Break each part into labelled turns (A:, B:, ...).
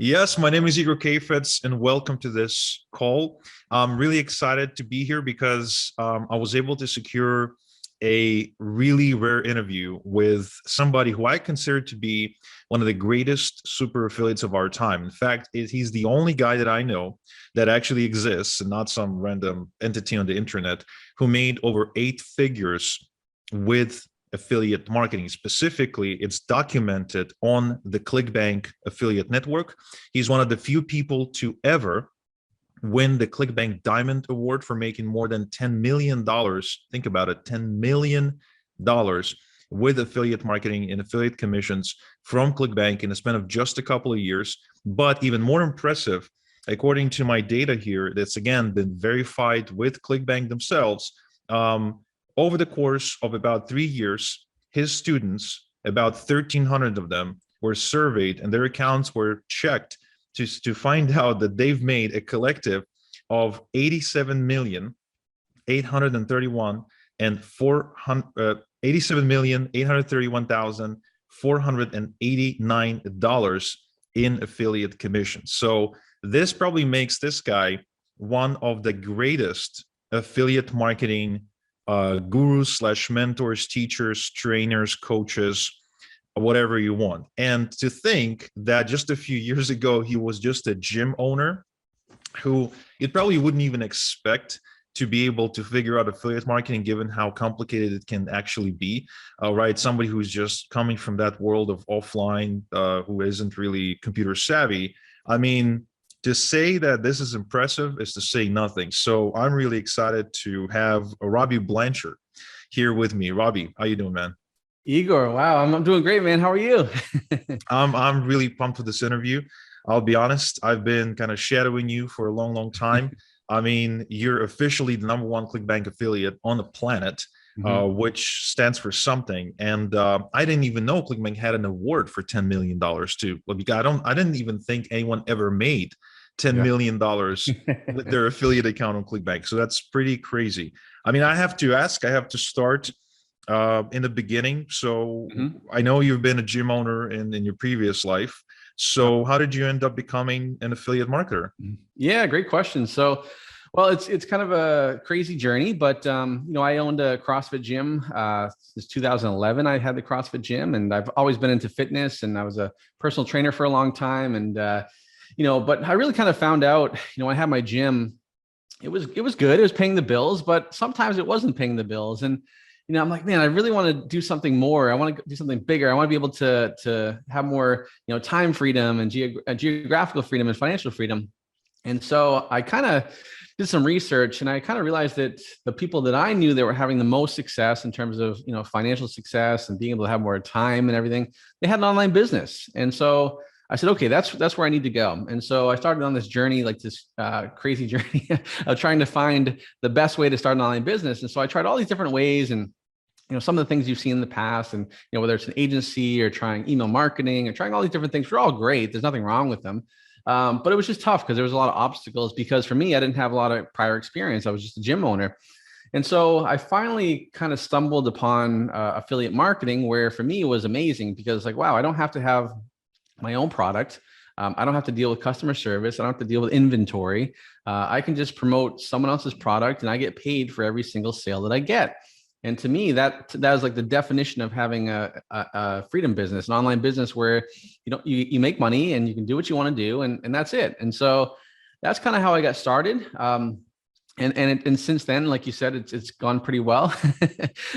A: Yes, my name is Igor Kheifets, and welcome to this call. I'm really excited to be here because I was able to secure a really rare interview with somebody who I consider to be one of the greatest super affiliates of our time. In fact, he's the only guy that I know that actually exists, and not some random entity on the internet, who made over 8 figures with affiliate marketing. Specifically, it's documented on the ClickBank affiliate network. He's one of the few people to ever win the ClickBank Diamond Award for making more than $10 million. Think about it, $10 million with affiliate marketing and affiliate commissions from ClickBank in a span of just a couple of years. But even more impressive, according to my data here, that's again been verified with ClickBank themselves, over the course of about 3 years, his students, about 1,300 of them, were surveyed and their accounts were checked to find out that they've made a collective of 87,831 and 87,831,489 dollars in affiliate commissions. So this probably makes this guy one of the greatest affiliate marketing gurus slash mentors, teachers, trainers, coaches, whatever you want. And to think that just a few years ago, he was just a gym owner who it probably wouldn't even expect to be able to figure out affiliate marketing, given how complicated it can actually be, right? Somebody who's just coming from that world of offline, who isn't really computer savvy. I mean, to say that this is impressive is to say nothing. So I'm really excited to have Robby Blanchard here with me. Robby, how you doing, man?
B: Igor, wow, I'm doing great, man. How are you?
A: I'm really pumped for this interview. I'll be honest, I've been kind of shadowing you for a long time. I mean, you're officially the #1 ClickBank affiliate on the planet, which stands for something. And I didn't even know ClickBank had an award for $10 million too. I didn't even think anyone ever made $10 million with their affiliate account on ClickBank. So that's pretty crazy. I mean, I have to start in the beginning. So I know you've been a gym owner in your previous life. So how did you end up becoming an affiliate marketer?
B: Yeah, great question. So, well, it's kind of a crazy journey, but I owned a CrossFit gym since 2011. I had the CrossFit gym, and I've always been into fitness, and I was a personal trainer for a long time. And but I really kind of found out, I had my gym. It was good. It was paying the bills, but sometimes it wasn't paying the bills. And I'm like, man, I really want to do something more. I want to do something bigger. I want to be able to have more, time freedom and geographical freedom and financial freedom. And so I kind of did some research, and I kind of realized that the people that I knew that were having the most success in terms of, financial success and being able to have more time and everything, they had an online business. And so I said, okay, that's where I need to go. And so I started on this journey, like this crazy journey of trying to find the best way to start an online business. And so I tried all these different ways, and some of the things you've seen in the past, and whether it's an agency or trying email marketing or trying all these different things, were all great. There's nothing wrong with them. But it was just tough because there was a lot of obstacles, because for me, I didn't have a lot of prior experience. I was just a gym owner. And so I finally kind of stumbled upon affiliate marketing, where for me it was amazing, because like, wow, I don't have to have my own product. I don't have to deal with customer service. I don't have to deal with inventory. I can just promote someone else's product, and I get paid for every single sale that I get. And to me, that is like the definition of having a freedom business, an online business where you make money and you can do what you want to do, and that's it. And so that's kind of how I got started. And since then, like you said, it's gone pretty well.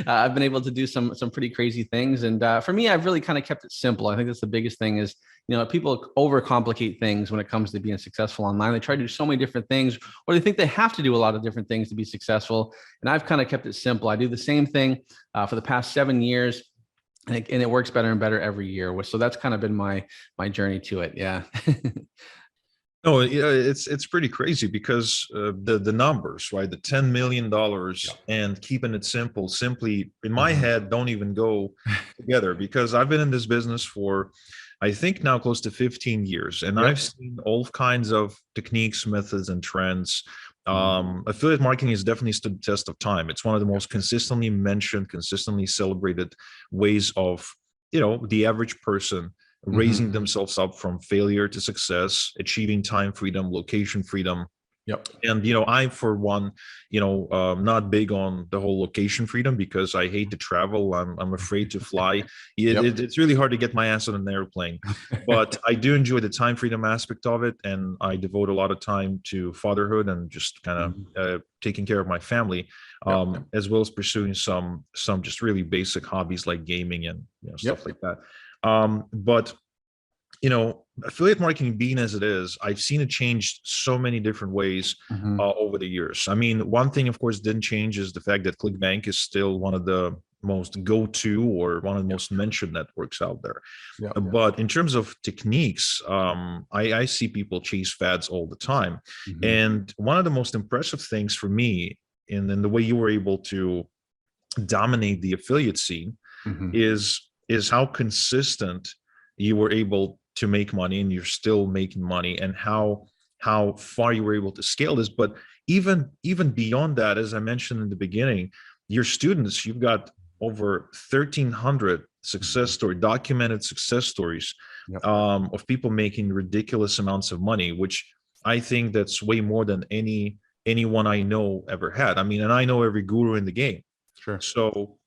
B: I've been able to do some pretty crazy things, and for me, I've really kind of kept it simple. I think that's the biggest thing is, people overcomplicate things when it comes to being successful online. They try to do so many different things, or they think they have to do a lot of different things to be successful. And I've kind of kept it simple. I do the same thing for the past 7 years, and it works better and better every year. So that's kind of been my journey to it. Yeah.
A: No, it's pretty crazy because the numbers, right? The $10 million and keeping it simple, simply in my head, don't even go together, because I've been in this business for, I think, now close to 15 years, and I've seen all kinds of techniques, methods, and trends. Affiliate marketing has definitely stood the test of time. It's one of the most consistently mentioned, consistently celebrated ways of, the average person raising themselves up from failure to success, achieving time freedom, location freedom.
B: Yep.
A: And, I, for one, not big on the whole location freedom because I hate to travel. I'm afraid to fly. It's really hard to get my ass on an airplane, but I do enjoy the time freedom aspect of it. And I devote a lot of time to fatherhood and just kind of taking care of my family, as well as pursuing some just really basic hobbies like gaming and stuff like that. But affiliate marketing being as it is, I've seen it change so many different ways over the years. I mean, one thing, of course, didn't change is the fact that ClickBank is still one of the most go-to or one of the most mentioned networks out there. But in terms of techniques, I see people chase fads all the time. And one of the most impressive things for me in the way you were able to dominate the affiliate scene is how consistent you were able to make money, and you're still making money, and how far you were able to scale this. But even beyond that, as I mentioned in the beginning, your students, you've got over 1,300 documented success stories of people making ridiculous amounts of money, which I think that's way more than anyone I know ever had. I mean, and I know every guru in the game.
B: Sure.
A: So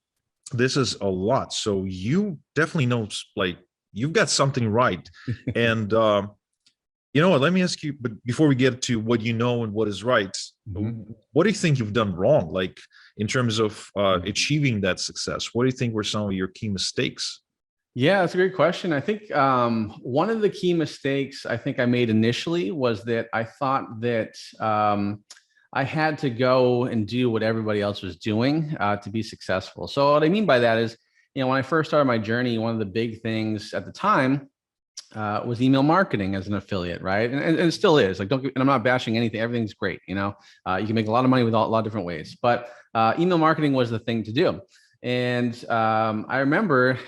A: this is a lot. So you definitely know, like, you've got something right. And you know what, let me ask you, but before we get to what you know and what is right, what do you think you've done wrong, like in terms of achieving that success? What do you think were some of your key mistakes?
B: Yeah, that's a great question. I think one of the key mistakes I think I made initially was that I thought that I had to go and do what everybody else was doing to be successful. So what I mean by that is, when I first started my journey, one of the big things at the time was email marketing as an affiliate, right? And it still is. Like, and I'm not bashing anything. Everything's great. You can make a lot of money with a lot of different ways, but email marketing was the thing to do. And I remember,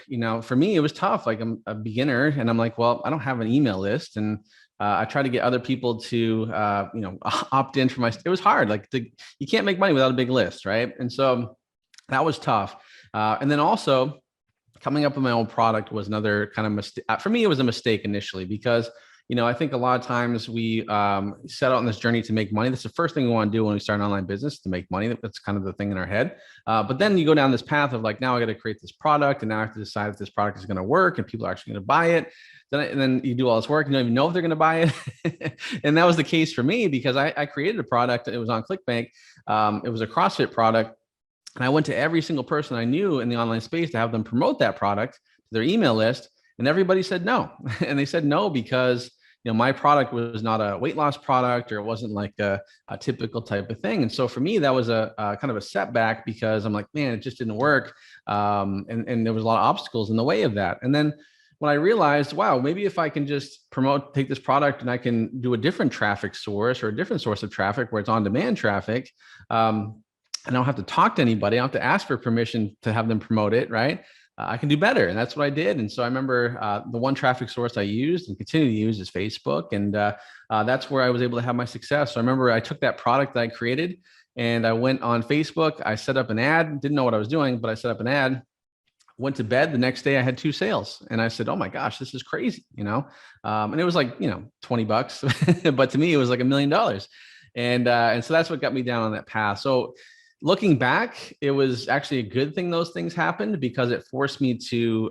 B: for me, it was tough. Like, I'm a beginner, and I'm like, well, I don't have an email list, and I tried to get other people to, opt in for it was hard. Like, you can't make money without a big list, right? And so that was tough. And then also coming up with my own product was another kind of mistake. For me, it was a mistake initially because, I think a lot of times we set out on this journey to make money. That's the first thing we want to do when we start an online business, to make money. That's kind of the thing in our head. But then you go down this path of like, now I got to create this product, and now I have to decide if this product is going to work and people are actually going to buy it. And then you do all this work and you don't even know if they're going to buy it. And that was the case for me because I created a product. It was on ClickBank. It was a CrossFit product. And I went to every single person I knew in the online space to have them promote that product to their email list. And everybody said no. And they said no because, my product was not a weight loss product, or it wasn't like a typical type of thing. And so for me, that was a kind of a setback because I'm like, man, it just didn't work. And there was a lot of obstacles in the way of that. And then when I realized, wow, maybe if I can just take this product and I can do a different traffic source or a different source of traffic where it's on-demand traffic, I don't have to talk to anybody. I don't have to ask for permission to have them promote it, right? I can do better. And that's what I did. And so I remember the one traffic source I used and continue to use is Facebook. And that's where I was able to have my success. So I remember I took that product that I created and I went on Facebook. I set up an ad, didn't know what I was doing, but I set up an ad, went to bed. The next day I had 2 sales. And I said, oh my gosh, this is crazy, and it was like, $20, but to me, it was like $1 million. And so that's what got me down on that path. So looking back, it was actually a good thing those things happened because it forced me to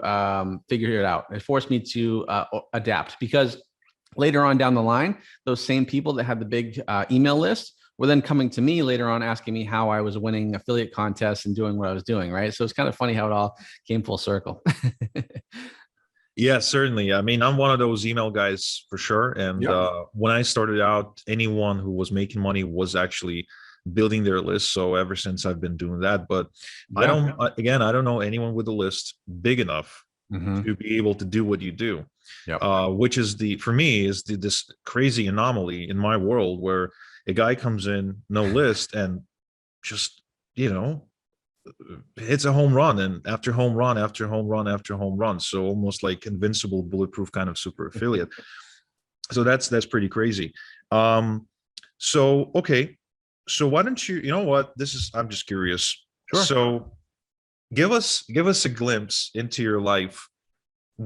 B: figure it out. It forced me to adapt because later on down the line, those same people that had the big email list were then coming to me later on asking me how I was winning affiliate contests and doing what I was doing, right? So it's kind of funny how it all came full circle.
A: Yeah, certainly. I mean, I'm one of those email guys for sure. And when I started out, anyone who was making money was actually building their list. So ever since I've been doing that, but I don't know anyone with a list big enough to be able to do what you do, which is for me is this crazy anomaly in my world where a guy comes in, no list, and just, hits a home run, and after home run, after home run, after home run. So almost like invincible, bulletproof kind of super affiliate. So that's pretty crazy. Okay. So why don't I'm just curious. Sure. So give us a glimpse into your life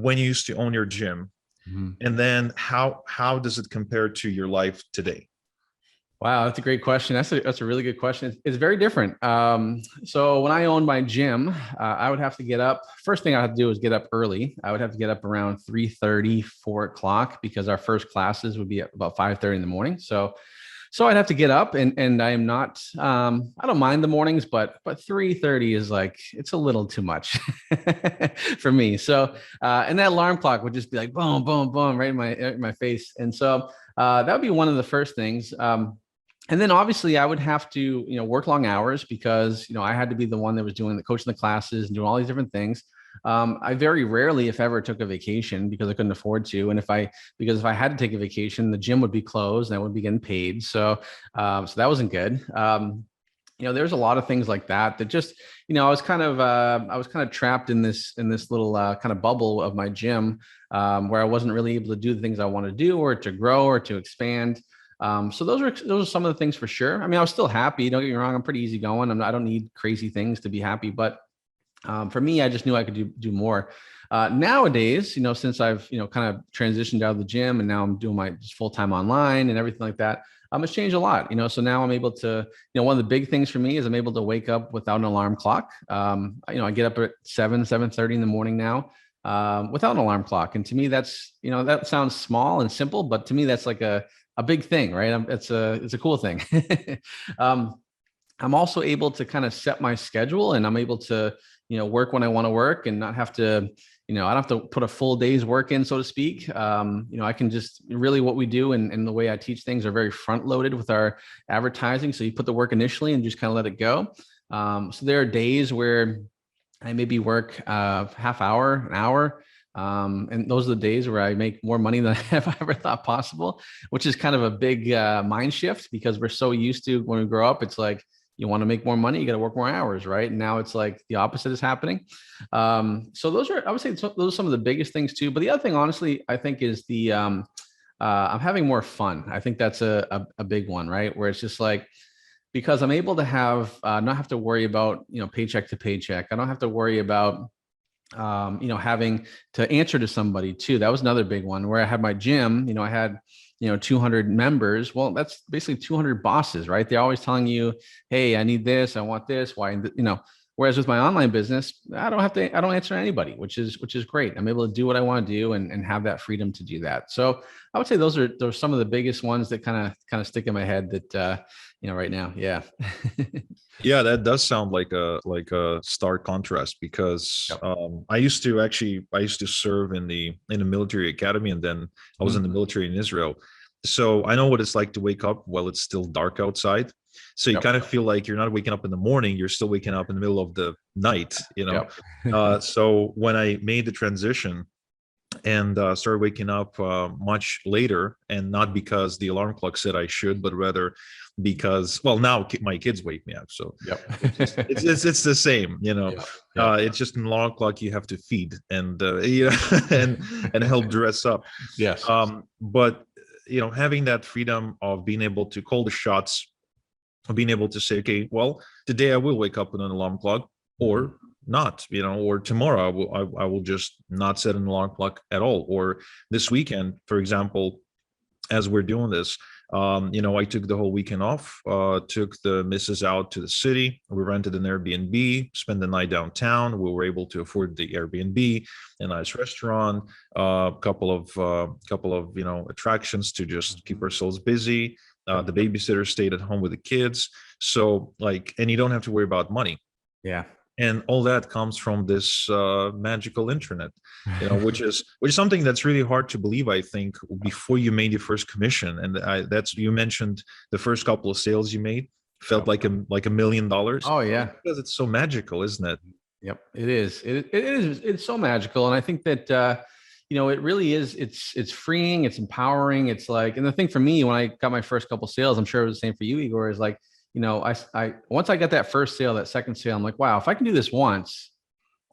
A: when you used to own your gym,
B: Mhm.
A: and then how does it compare to your life today?
B: Wow, that's a great question. That's a really good question. It's very different. So when I owned my gym, I would have to get up. First thing I had to do was get up early. I would have to get up around 3:30, 4 o'clock, because our first classes would be at about 5:30 in the morning. So I'd have to get up, and I am not. I don't mind the mornings, but 3:30 is like, it's a little too much for me. So and that alarm clock would just be like boom, boom, boom, right in my face. And so that would be one of the first things. And then obviously I would have to, work long hours, because, I had to be the one that was doing the coaching the classes and doing all these different things. I very rarely, if ever, took a vacation, because I couldn't afford to. And because if I had to take a vacation, the gym would be closed and I wouldn't be getting paid. So that wasn't good. There's a lot of things like that just, I was kind of trapped in this little kind of bubble of my gym, where I wasn't really able to do the things I want to do, or to grow, or to expand. So those are some of the things for sure. I mean, I was still happy. Don't get me wrong. I'm pretty easygoing. I don't need crazy things to be happy, but for me, I just knew I could do more. Nowadays, since I've, kind of transitioned out of the gym, and now I'm doing my full time online and everything like that, it's changed a lot, so now I'm able to, one of the big things for me is I'm able to wake up without an alarm clock. I get up at 7:30 in the morning now, without an alarm clock. And to me, that's, that sounds small and simple, but to me, that's like a big thing, right? It's a cool thing. I'm also able to kind of set my schedule, and I'm able to, work when I want to work, and not have to, I don't have to put a full day's work in, so to speak. I can just really, what we do, and the way I teach things are very front loaded with our advertising. So you put the work initially and just kind of let it go. So there are days where I maybe work half hour, an hour. And those are the days where I make more money than I have ever thought possible, which is kind of a big mind shift, because we're so used to, when we grow up, it's like, you want to make more money, you got to work more hours, right? And now it's like the opposite is happening. So I would say those are some of the biggest things too. But the other thing, honestly, I think is I'm having more fun. I think that's a big one, right? Where it's just like, because I'm able to have not have to worry about, paycheck to paycheck. I don't have to worry about having to answer to somebody too. That was another big one, where I had my gym, I had, 200 members. Well, that's basically 200 bosses, right? They're always telling you, hey, I need this, I want this, why, whereas with my online business, I don't answer to anybody, which is great. I'm able to do what I want to do, and have that freedom to do that. So I would say those are some of the biggest ones that kind of stick in my head that, right now. Yeah.
A: Yeah, that does sound like a stark contrast, because
B: Yep.
A: I used to serve in the military academy, and then I was in the military in Israel. So I know what it's like to wake up while it's still dark outside. So you
B: Yep.
A: kind of feel like you're not waking up in the morning, you're still waking up in the middle of the night,
B: Yep.
A: So when I made the transition and started waking up much later, and not because the alarm clock said I should, but rather because, well, now my kids wake me up, so
B: Yep.
A: it's the same,
B: Yep. Yep.
A: it's just an alarm clock you have to feed, and and help dress up.
B: Yes.
A: But having that freedom of being able to call the shots, of being able to say, okay, well, today I will wake up with an alarm clock, or not, or tomorrow I will just not set an alarm clock at all, or this weekend, for example, as we're doing this, I took the whole weekend off, took the missus out to the city. We rented an Airbnb, spent the night downtown. We were able to afford the Airbnb, a nice restaurant, a couple of attractions to just keep ourselves busy. The babysitter stayed at home with the kids. So and you don't have to worry about money.
B: Yeah.
A: And all that comes from this magical internet, which is something that's really hard to believe, I think, before you made your first commission. And you mentioned the first couple of sales you made felt like $1 million.
B: Oh yeah.
A: Because it's so magical, isn't it?
B: Yep. It is. It is. It's so magical. And I think that, it really is. It's freeing. It's empowering. It's like, and the thing for me, when I got my first couple sales, I'm sure it was the same for you, Igor, is like, I once I got that first sale, that second sale, I'm like, wow, if I can do this once,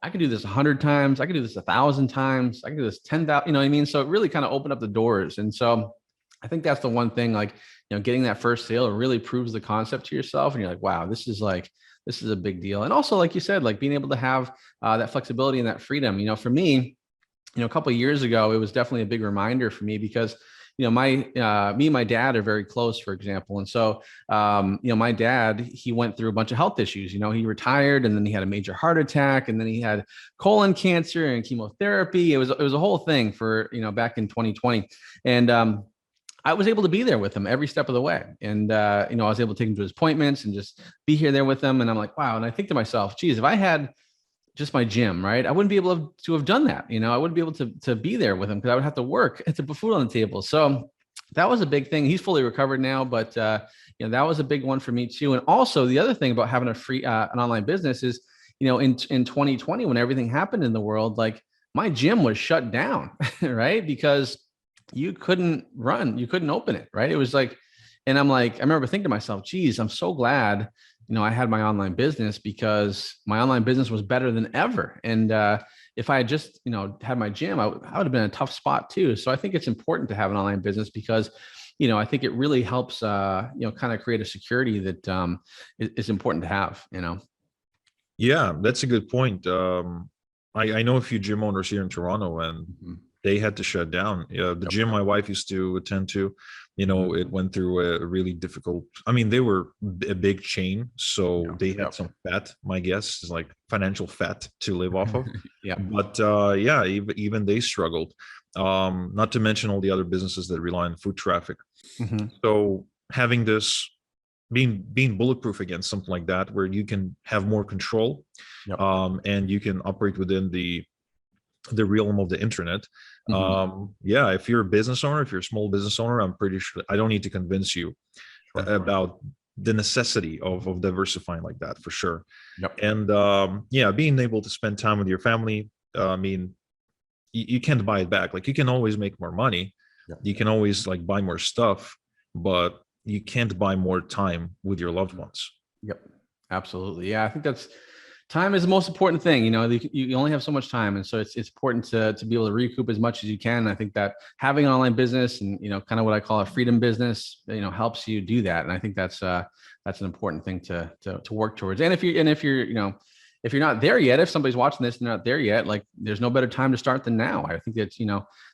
B: I can do this 100 times. I can do this 1,000 times. I can do this 10,000, you know what I mean? So it really kind of opened up the doors. And so I think that's the one thing, like, getting that first sale, it really proves the concept to yourself. And you're like, wow, this is a big deal. And also, like you said, like being able to have that flexibility and that freedom, for me, a couple of years ago, it was definitely a big reminder for me because, me and my dad are very close, for example. And so, my dad, he went through a bunch of health issues. He retired and then he had a major heart attack and then he had colon cancer and chemotherapy. It was a whole thing for, back in 2020. And, I was able to be there with him every step of the way. And, I was able to take him to his appointments and just be here there with him. And I'm like, wow. And I think to myself, geez, if I had just my gym, right, I wouldn't be able to have done that. I wouldn't be able to be there with him because I would have to work to put food on the table. So that was a big thing. He's fully recovered now, but, that was a big one for me too. And also the other thing about having a free, an online business is, in 2020, when everything happened in the world, like my gym was shut down, right? Because you couldn't open it, right? It was like, and I'm like, I remember thinking to myself, geez, I'm so glad, I had my online business because my online business was better than ever. And if I had just, had my gym, I would have been in a tough spot too. So I think it's important to have an online business because, I think it really helps, kind of create a security that is important to have,
A: Yeah, that's a good point. I know a few gym owners here in Toronto, and they had to shut down. The gym my wife used to attend to, it went through a really difficult. I mean, they were a big chain, so they had some fat. My guess is like financial fat to live off of.
B: Yeah.
A: But yeah, even they struggled. Not to mention all the other businesses that rely on foot traffic. So having this being bulletproof against something like that, where you can have more control, and you can operate within the realm of the internet. Yeah, if you're a business owner, if you're a small business owner, I'm pretty sure I don't need to convince you about the necessity of diversifying like that, for sure. And yeah, being able to spend time with your family, I mean, you can't buy it back. Like, you can always make more money, you can always like buy more stuff, but you can't buy more time with your loved ones.
B: Yep, absolutely. Yeah, I think time is the most important thing. You only have so much time, and so it's important to be able to recoup as much as you can. I think that having an online business and kind of what I call a freedom business, helps you do that. And I think that's an important thing to work towards. And if you're not there yet, if somebody's watching this and not there yet, like, there's no better time to start than now. I think that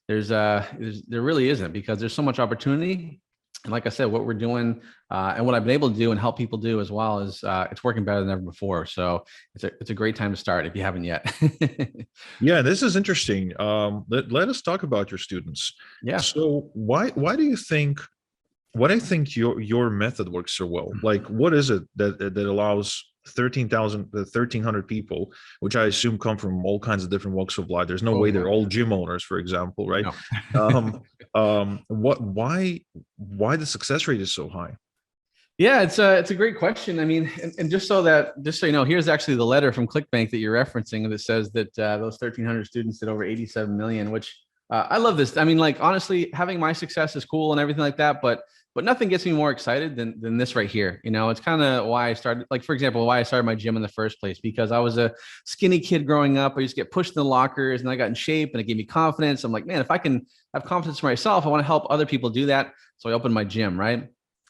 B: there really isn't, because there's so much opportunity. And like I said, what we're doing and what I've been able to do and help people do as well is it's working better than ever before. So it's a great time to start if you haven't yet.
A: Yeah, this is interesting. Let us talk about your students.
B: Yeah.
A: So why do you think your method works so well? Like, what is it that allows 1,300 people, which I assume come from all kinds of different walks of life? There's no way they're all gym owners, for example, right? No. Why the success rate is so high?
B: Yeah, it's a great question. I mean, and just so you know, here's actually the letter from ClickBank that you're referencing that says that those 1,300 students did over 87 million, which I love this. I mean, like, honestly, having my success is cool and everything like that, but nothing gets me more excited than this right here. It's kind of why I started, like, for example, why I started my gym in the first place, because I was a skinny kid growing up. I used to get pushed in the lockers and I got in shape and it gave me confidence. I'm like, man, if I can have confidence for myself, I want to help other people do that. So I opened my gym, right?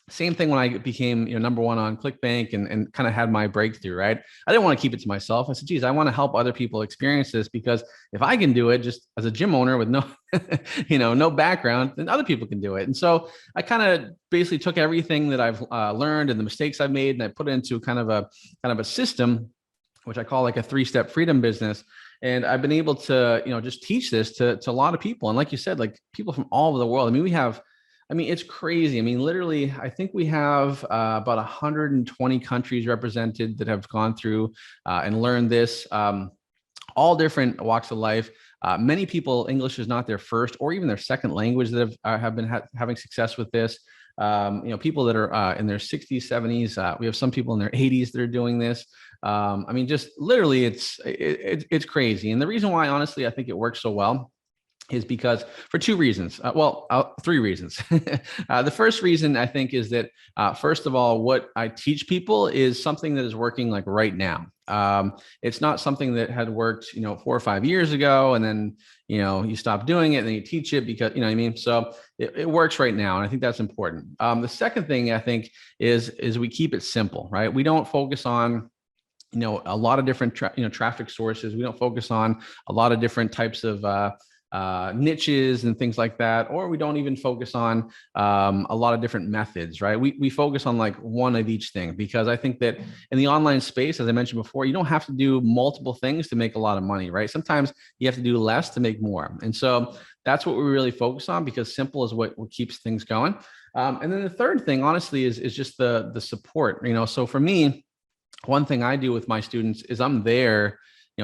B: Same thing when I became number one on ClickBank and kind of had my breakthrough, right? I didn't want to keep it to myself. I said, geez, I want to help other people experience this, because if I can do it just as a gym owner with no, no background, then other people can do it. And so I kind of basically took everything that I've learned and the mistakes I've made, and I put it into kind of a system, which I call like a 3-step freedom business. And I've been able to, just teach this to a lot of people. And like you said, like, people from all over the world. I mean, it's crazy. I mean, literally, I think we have about 120 countries represented that have gone through and learned this, all different walks of life. Many people, English is not their first or even their second language that have been having success with this. People that are in their 60s, 70s. We have some people in their 80s that are doing this. I mean, just literally, it's crazy. And the reason why, honestly, I think it works so well is because for 2 reasons. 3 reasons. The first reason, I think, is that first of all, what I teach people is something that is working like right now. It's not something that had worked, 4 or 5 years ago, and then, you stop doing it and then you teach it because, what I mean? So it works right now. And I think that's important. The second thing I think is we keep it simple, right? We don't focus on, a lot of different, traffic sources. We don't focus on a lot of different types of, niches and things like that, or we don't even focus on a lot of different methods, right? We focus on like one of each thing, because I think that in the online space, as I mentioned before, you don't have to do multiple things to make a lot of money, right? Sometimes you have to do less to make more. And so that's what we really focus on, because simple is what keeps things going. And then the third thing, honestly, is just the support. So for me, one thing I do with my students is I'm there,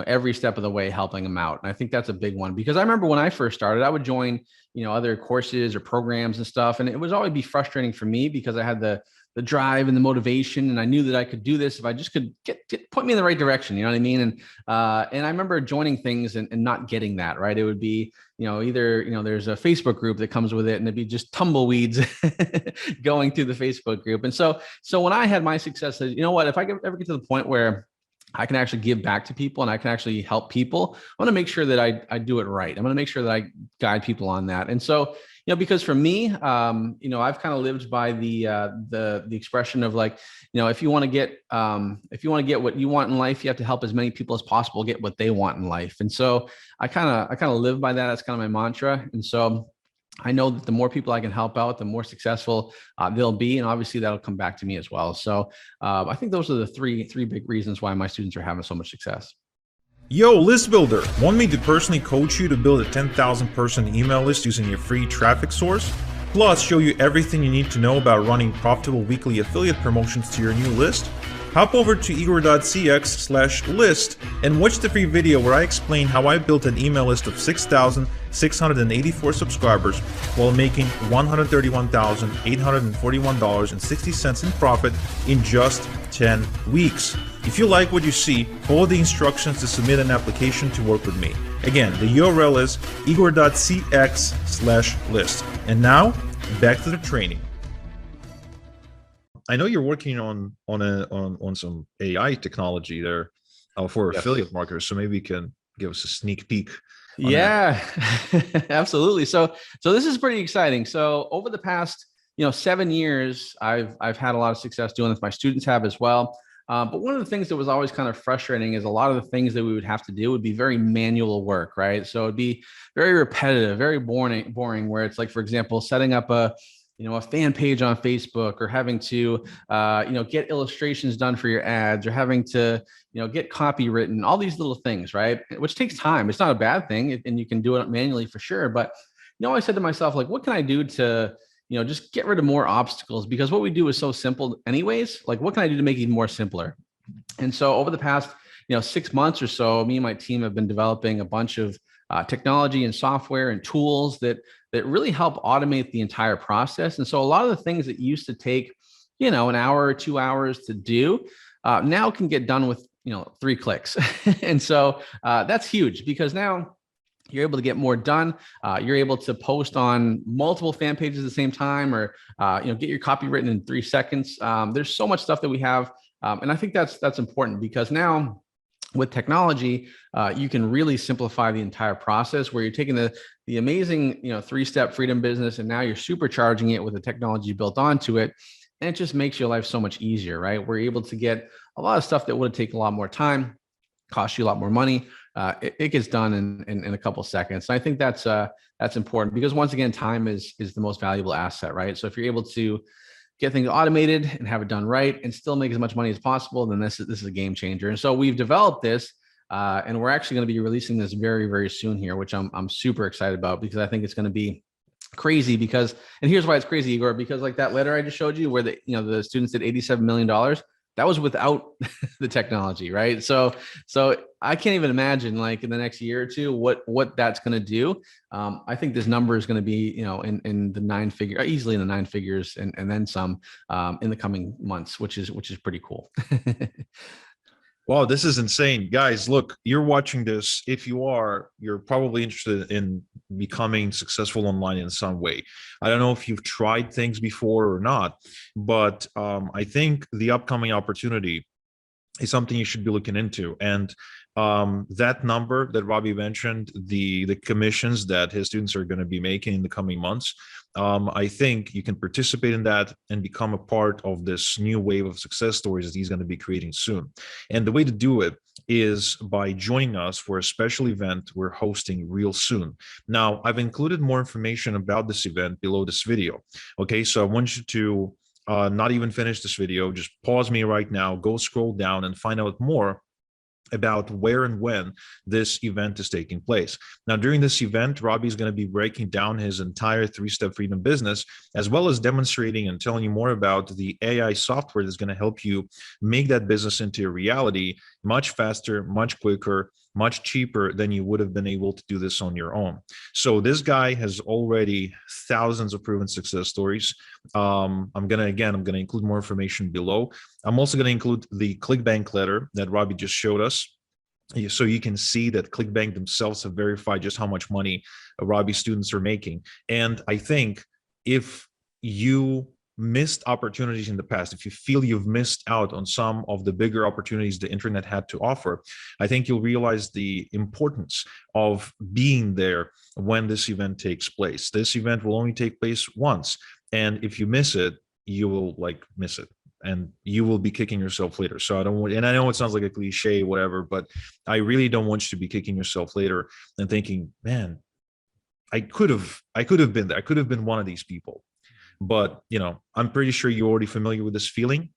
B: every step of the way, helping them out. And I think that's a big one, because I remember when I first started, I would join, other courses or programs and stuff. And it would always be frustrating for me, because I had the drive and the motivation, and I knew that I could do this if I just could point me in the right direction. You know what I mean? And I remember joining things and not getting that, right. It would be, either, there's a Facebook group that comes with it, and it'd be just tumbleweeds going through the Facebook group. And so when I had my success, you know what, if I ever get to the point where I can actually give back to people and I can actually help people, I want to make sure that I do it right. I'm going to make sure that I guide people on that. And so, because for me, I've kind of lived by the expression of like, if you want to get what you want in life, you have to help as many people as possible get what they want in life. And so I kind of live by that. That's kind of my mantra. And so I know that the more people I can help out, the more successful they'll be. And obviously that'll come back to me as well. So I think those are the three big reasons why my students are having so much success.
A: Yo, list builder, want me to personally coach you to build a 10,000 person email list using your free traffic source? Plus show you everything you need to know about running profitable weekly affiliate promotions to your new list? Hop over to igor.cx/list and watch the free video where I explain how I built an email list of 6,684 subscribers while making $131,841.60 in profit in just 10 weeks. If you like what you see, follow the instructions to submit an application to work with me. Again, the URL is igor.cx/list. And now, back to the training. I know you're working on some AI technology there for affiliate marketers, so maybe you can give us a sneak peek.
B: Yeah, absolutely. So this is pretty exciting. So over the past 7 years, I've had a lot of success doing this. My students have as well. But one of the things that was always kind of frustrating is a lot of the things that we would have to do would be very manual work, right? So it'd be very repetitive, very boring. Where it's like, for example, setting up a fan page on Facebook, or having to, get illustrations done for your ads, or having to, get copy written, all these little things, right? Which takes time. It's not a bad thing, and you can do it manually for sure. But, I said to myself, like, what can I do to, just get rid of more obstacles? Because what we do is so simple anyways. Like, what can I do to make it even more simpler? And so over the past, 6 months or so, me and my team have been developing a bunch of technology and software and tools that really help automate the entire process. And so a lot of the things that used to take, an hour or 2 hours to do, now can get done with, 3 clicks. And so that's huge, because now you're able to get more done. You're able to post on multiple fan pages at the same time, or get your copy written in 3 seconds. There's so much stuff that we have, and I think that's important, because now with technology, you can really simplify the entire process, where you're taking the amazing 3-step freedom business, and now you're supercharging it with the technology built onto it, and it just makes your life so much easier, right? We're able to get a lot of stuff that would take a lot more time, cost you a lot more money. It gets done in a couple of seconds. And I think that's important, because once again, time is the most valuable asset, right? So if you're able to get things automated and have it done right and still make as much money as possible, then this is a game changer. And so we've developed this, and we're actually going to be releasing this very, very soon here, which I'm super excited about, because I think it's going to be crazy. And here's why it's crazy, Igor, because like that letter I just showed you, where the students did $87 million, that was without the technology, right? So I can't even imagine, like, in the next year or two, what that's going to do. I think this number is going to be, in the 9 figure, easily in the 9 figures, and then some, in the coming months, which is pretty cool.
A: Wow, this is insane. Guys, look, you're watching this. If you are, you're probably interested in becoming successful online in some way. I don't know if you've tried things before or not, but I think the upcoming opportunity is something you should be looking into. And that number that Robby mentioned, the commissions that his students are going to be making in the coming months, I think you can participate in that and become a part of this new wave of success stories that he's going to be creating soon. And the way to do it is by joining us for a special event we're hosting real soon. Now, I've included more information about this event below this video. Okay, so I want you to not even finish this video, just pause me right now, go scroll down and find out more about where and when this event is taking place. Now, during this event, Robby is going to be breaking down his entire three-step freedom business, as well as demonstrating and telling you more about the AI software that's going to help you make that business into a reality much faster, much quicker, much cheaper than you would have been able to do this on your own. So this guy has already thousands of proven success stories. I'm going to include more information below. I'm also going to include the ClickBank letter that Robby just showed us, so you can see that ClickBank themselves have verified just how much money Robby students are making. And I think if you missed opportunities in the past, if you feel you've missed out on some of the bigger opportunities the internet had to offer, I think you'll realize the importance of being there when this event takes place. This event will only take place once, and if you miss it, you will miss it, and you will be kicking yourself later. So I don't want, and I know it sounds like a cliche, whatever, but I really don't want you to be kicking yourself later and thinking, man, I could have been there. I could have been one of these people. But, I'm pretty sure you're already familiar with this feeling.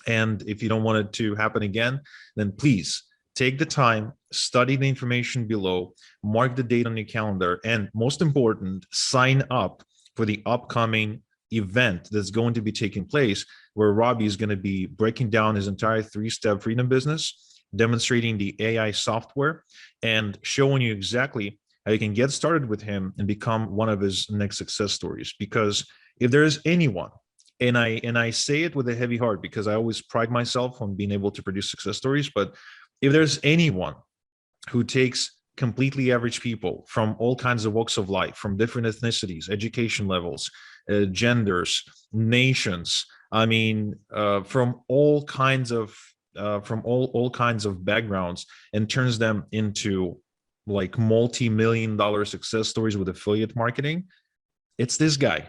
A: And if you don't want it to happen again, then please take the time, study the information below, mark the date on your calendar, and most important, sign up for the upcoming event that's going to be taking place, where Robby is going to be breaking down his entire three-step freedom business, demonstrating the AI software, and showing you exactly how you can get started with him and become one of his next success stories. Because if there is anyone, and I say it with a heavy heart because I always pride myself on being able to produce success stories, but if there's anyone who takes completely average people from all kinds of walks of life, from different ethnicities, education levels, genders, nations, from all kinds of all kinds of backgrounds, and turns them into multi-million-dollar success stories with affiliate marketing, it's this guy.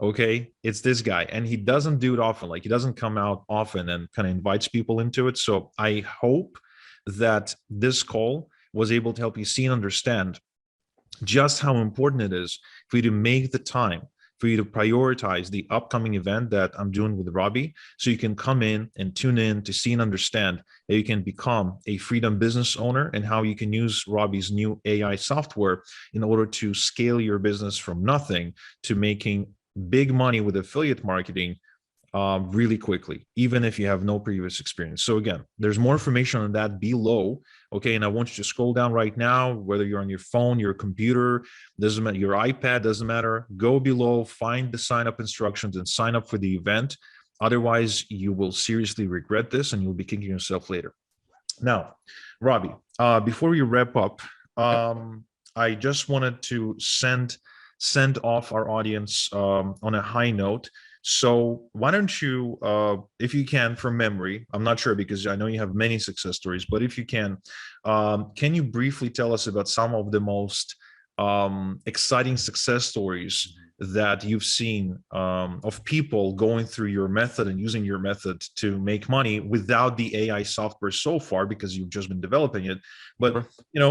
A: Okay, it's this guy, and he doesn't do it often. He doesn't come out often and kind of invites people into it. So I hope that this call was able to help you see and understand just how important it is for you to make the time, for you to prioritize the upcoming event that I'm doing with Robby, so you can come in and tune in to see and understand that you can become a freedom business owner, and how you can use Robby's new AI software in order to scale your business from nothing to making big money with affiliate marketing really quickly, even if you have no previous experience. So again, there's more information on that below. Okay, and I want you to scroll down right now, whether you're on your phone, your computer, doesn't matter, your iPad, doesn't matter. Go below, find the sign up instructions, and sign up for the event. Otherwise, you will seriously regret this, and you'll be kicking yourself later. Now, Robby, before we wrap up, I just wanted to send off our audience on a high note. So why don't you, if you can, from memory, I'm not sure because I know you have many success stories, but if you can you briefly tell us about some of the most exciting success stories that you've seen of people going through your method and using your method to make money without the AI software so far, because you've just been developing it, but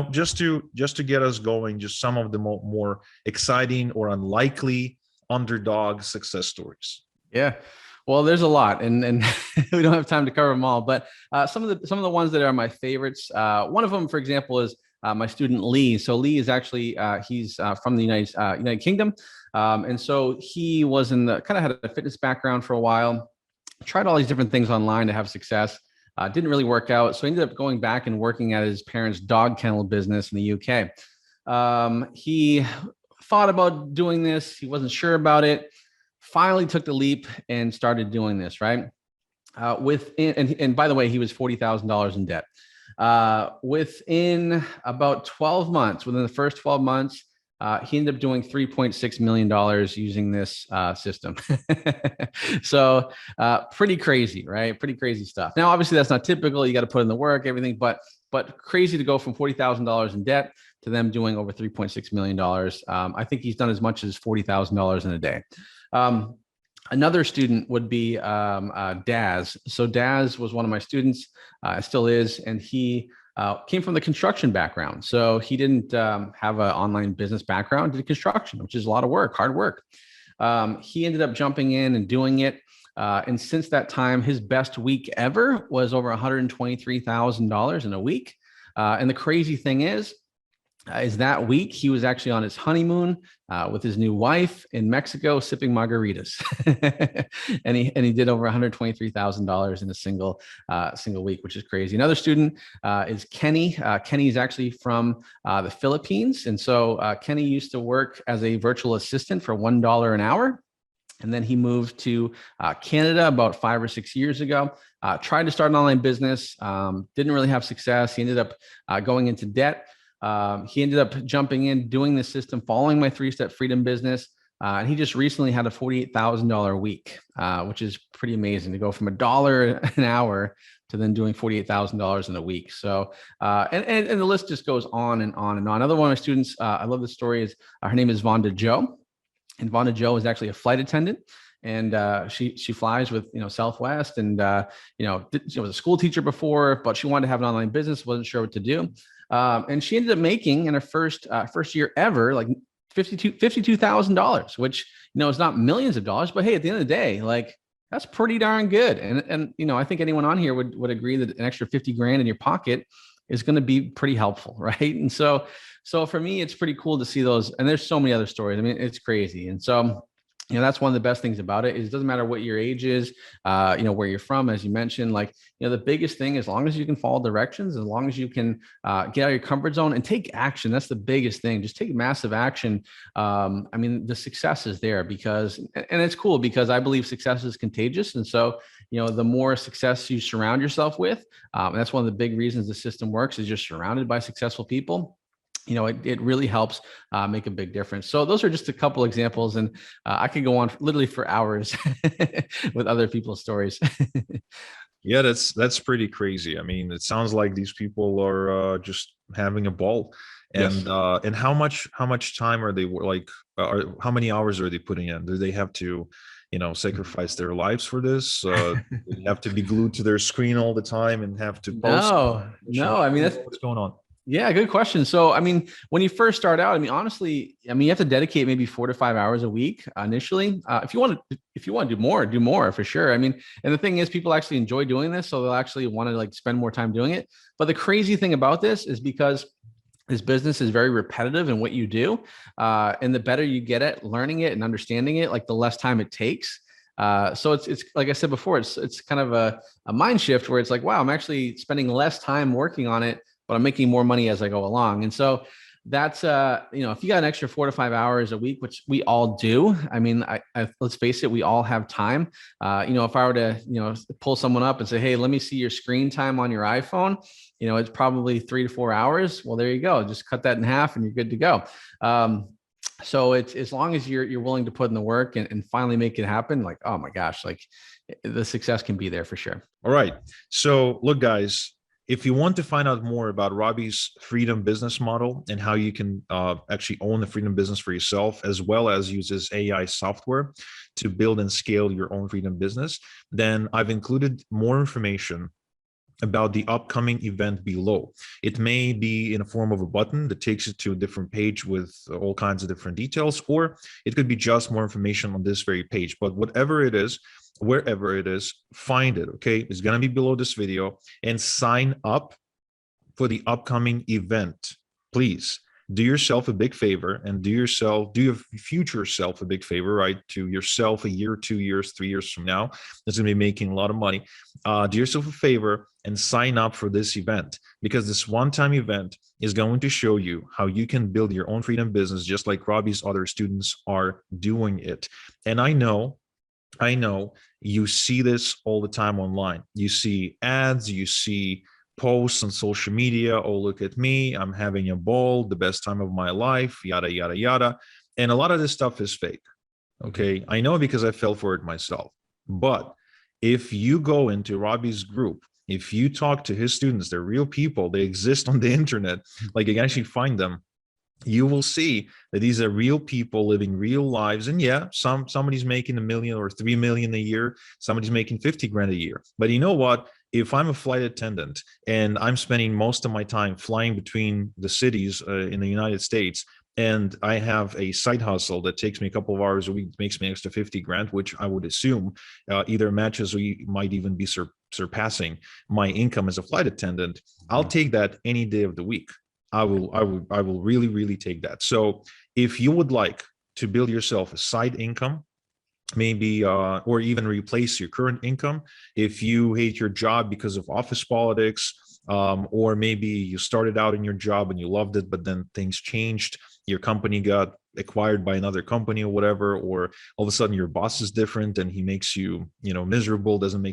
A: just to get us going, just some of the more exciting or unlikely underdog success stories.
B: Yeah, well, there's a lot, and we don't have time to cover them all, but some of the ones that are my favorites. One of them, for example, is my student Lee. So Lee is actually he's from the United Kingdom, and so he was in the kind of had a fitness background for a while. Tried all these different things online to have success. Didn't really work out, so he ended up going back and working at his parents' dog kennel business in the UK. He thought about doing this. He wasn't sure about it. Finally took the leap and started doing this, right? And by the way, he was $40,000 in debt. Within about 12 months, within the first 12 months, he ended up doing $3.6 million using this system. So pretty crazy, right? Pretty crazy stuff. Now, obviously, that's not typical. You got to put in the work, everything, but but crazy to go from $40,000 in debt to them doing over $3.6 million. I think he's done as much as $40,000 in a day. Another student would be Daz. So Daz was one of my students, still is, and he came from the construction background. So he didn't have an online business background, did construction, which is a lot of work, hard work. He ended up jumping in and doing it. And since that time, his best week ever was over $123,000 in a week. And the crazy thing is that week he was actually on his honeymoon with his new wife in Mexico, sipping margaritas, and he did over $123,000 in a single week, which is crazy. Another student is Kenny. Kenny is actually from the Philippines, and so Kenny used to work as a virtual assistant for $1 an hour. And then he moved to Canada about 5 or 6 years ago, tried to start an online business, didn't really have success. He ended up going into debt. He ended up jumping in, doing the system, following my 3-step freedom business. And he just recently had a $48,000 week, which is pretty amazing to go from $1 an hour to then doing $48,000 in a week. So, and the list just goes on and on and on. Another one of my students, I love the story, is her name is Vonda Joe. And Vonda Joe is actually a flight attendant. And she flies with Southwest, and she was a school teacher before, but she wanted to have an online business, wasn't sure what to do, and she ended up making in her first year ever like $52,000, which is not millions of dollars, but hey, at the end of the day, like that's pretty darn good. And I think anyone on here would agree that an extra 50 grand in your pocket is going to be pretty helpful, right? And so for me, it's pretty cool to see those. And there's so many other stories. I mean, it's crazy. And so that's one of the best things about it, is it doesn't matter what your age is, where you're from, as you mentioned, like, the biggest thing, as long as you can follow directions, as long as you can get out of your comfort zone and take action, that's the biggest thing. Just take massive action. I mean, the success is there and it's cool because I believe success is contagious. And so, the more success you surround yourself with, and that's one of the big reasons the system works, is you're surrounded by successful people. It really helps make a big difference. So those are just a couple examples, and I could go on literally for hours with other people's stories.
A: Yeah, that's pretty crazy. I mean, it sounds like these people are just having a ball. And
B: Yes.
A: And how much time are they, like, how many hours are they putting in? Do they have to sacrifice their lives for this? They have to be glued to their screen all the time and have to post?
B: No. I mean,
A: What's going on?
B: yeah, good question. So, I mean, when you first start out, I mean, honestly, you have to dedicate maybe 4 to 5 hours a week initially. If you want to do more for sure. I mean, and the thing is, people actually enjoy doing this, so they'll actually want to like spend more time doing it. But the crazy thing about this is because this business is very repetitive in what you do, and the better you get at learning it and understanding it, like the less time it takes. So it's like I said before, it's kind of a mind shift where it's like, wow, I'm actually spending less time working on it, but I'm making more money as I go along. And so that's, if you got an extra 4 to 5 hours a week, which we all do, I mean, let's face it, we all have time. If I were to, pull someone up and say, hey, let me see your screen time on your iPhone, it's probably 3 to 4 hours. Well, there you go. Just cut that in half and you're good to go. So it's, as long as you're willing to put in the work and finally make it happen, like, oh my gosh, like the success can be there for sure.
A: All right. So look, guys, if you want to find out more about Robby's freedom business model and how you can actually own the freedom business for yourself, as well as use this AI software to build and scale your own freedom business, then I've included more information about the upcoming event below. It may be in a form of a button that takes you to a different page with all kinds of different details, or it could be just more information on this very page. But whatever it is, wherever it is, find it. Okay, it's going to be below this video, and sign up for the upcoming event. Please do yourself a big favor, and do your future self a big favor, right? To yourself a year, 2 years, 3 years from now, that's going to be making a lot of money. Do yourself a favor and sign up for this event, because this one-time event is going to show you how you can build your own freedom business, just like Robby's other students are doing it. And I know you see this all the time online. You see ads, you see posts on social media. Oh, look at me, I'm having a ball, the best time of my life, yada, yada, yada. And a lot of this stuff is fake. Okay, I know, because I fell for it myself. But if you go into Robby's group if you talk to his students, they're real people, they exist on the internet, like you can actually find them, you will see that these are real people living real lives. And yeah, somebody's making 1 million or 3 million a year, somebody's making 50 grand a year. But you know what? If I'm a flight attendant and I'm spending most of my time flying between the cities in the United States, and I have a side hustle that takes me a couple of hours a week, makes me extra 50 grand, which I would assume either matches or might even be surpassing my income as a flight attendant, I'll take that any day of the week. I will really, really take that. So if you would like to build yourself a side income, maybe or even replace your current income, if you hate your job because of office politics, or maybe you started out in your job and you loved it, but then things changed, your company got acquired by another company or whatever, or all of a sudden your boss is different and he makes you, miserable, doesn't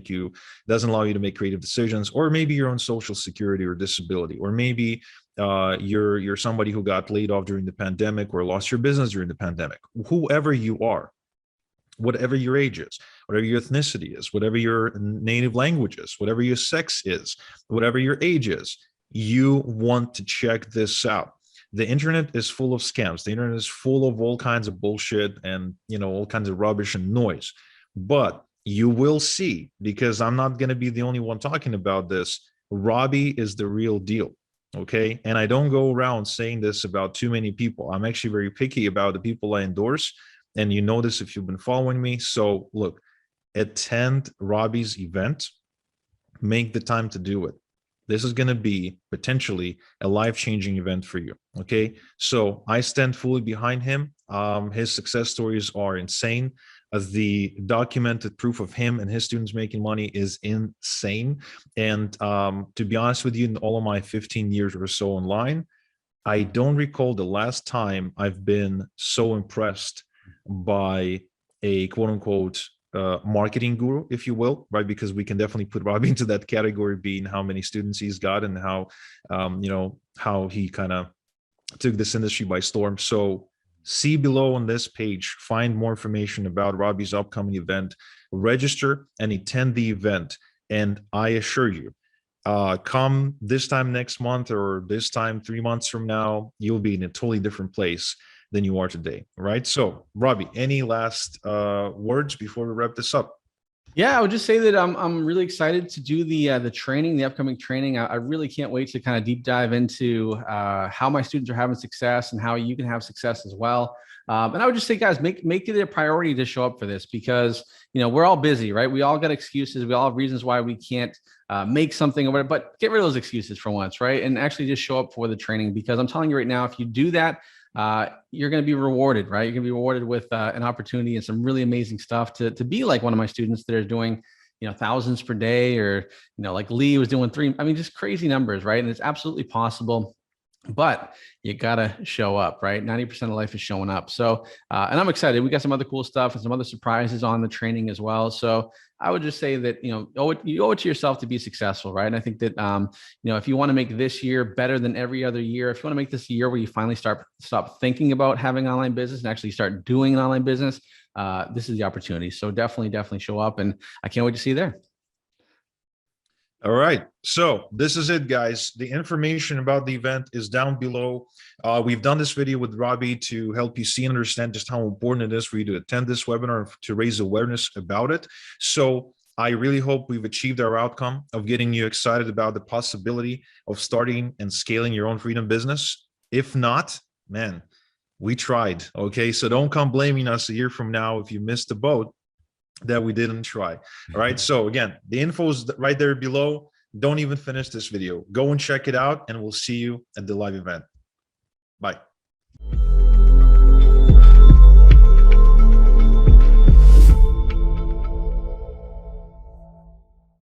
A: allow you to make creative decisions, or maybe you're on social security or disability, or maybe you're somebody who got laid off during the pandemic or lost your business during the pandemic. Whoever you are, whatever your age is, whatever your ethnicity is, whatever your native language is, whatever your sex is, whatever your age is, you want to check this out. The internet is full of scams. The internet is full of all kinds of bullshit and, all kinds of rubbish and noise. But you will see, because I'm not going to be the only one talking about this, Robby is the real deal. Okay. And I don't go around saying this about too many people. I'm actually very picky about the people I endorse. And you know this if you've been following me. So look, attend Robby's event, make the time to do it. This is going to be potentially a life-changing event for you. Okay. So I stand fully behind him. His success stories are insane. The documented proof of him and his students making money is insane. And to be honest with you, in all of my 15 years or so online, I don't recall the last time I've been so impressed by a quote unquote marketing guru, if you will, right? Because we can definitely put Robby into that category, being how many students he's got and how, how he kind of took this industry by storm. So see below on this page, find more information about Robby's upcoming event, register and attend the event. And I assure you, come this time next month or this time 3 months from now, you'll be in a totally different place than you are today, right? So, Robby, any last words before we wrap this up?
B: Yeah, I would just say that I'm really excited to do the training, the upcoming training. I really can't wait to kind of deep dive into how my students are having success and how you can have success as well. And I would just say, guys, make it a priority to show up for this, because we're all busy, right? We all got excuses. We all have reasons why we can't make something or whatever. But get rid of those excuses for once, right? And actually just show up for the training, because I'm telling you right now, if you do that, you're going to be rewarded, right? You're going to be rewarded with an opportunity and some really amazing stuff to be like one of my students that are doing, thousands per day, or, like Lee was doing 3, just crazy numbers, right? And it's absolutely possible, but you got to show up, right? 90% of life is showing up. So, and I'm excited. We got some other cool stuff and some other surprises on the training as well. So I would just say that, you owe it to yourself to be successful, right? And I think that, if you want to make this year better than every other year, if you want to make this a year where you finally stop thinking about having an online business and actually start doing an online business, this is the opportunity. So definitely show up, and I can't wait to see you there.
A: All right. So this is it, guys. The information about the event is down below. We've done this video with Robby to help you see and understand just how important it is for you to attend this webinar, to raise awareness about it. So I really hope we've achieved our outcome of getting you excited about the possibility of starting and scaling your own freedom business. If not, man, we tried. Okay. So don't come blaming us a year from now if you missed the boat that we didn't try. All right. So again, the info is right there below. Don't even finish this video. Go and check it out, and we'll see you at the live event. Bye.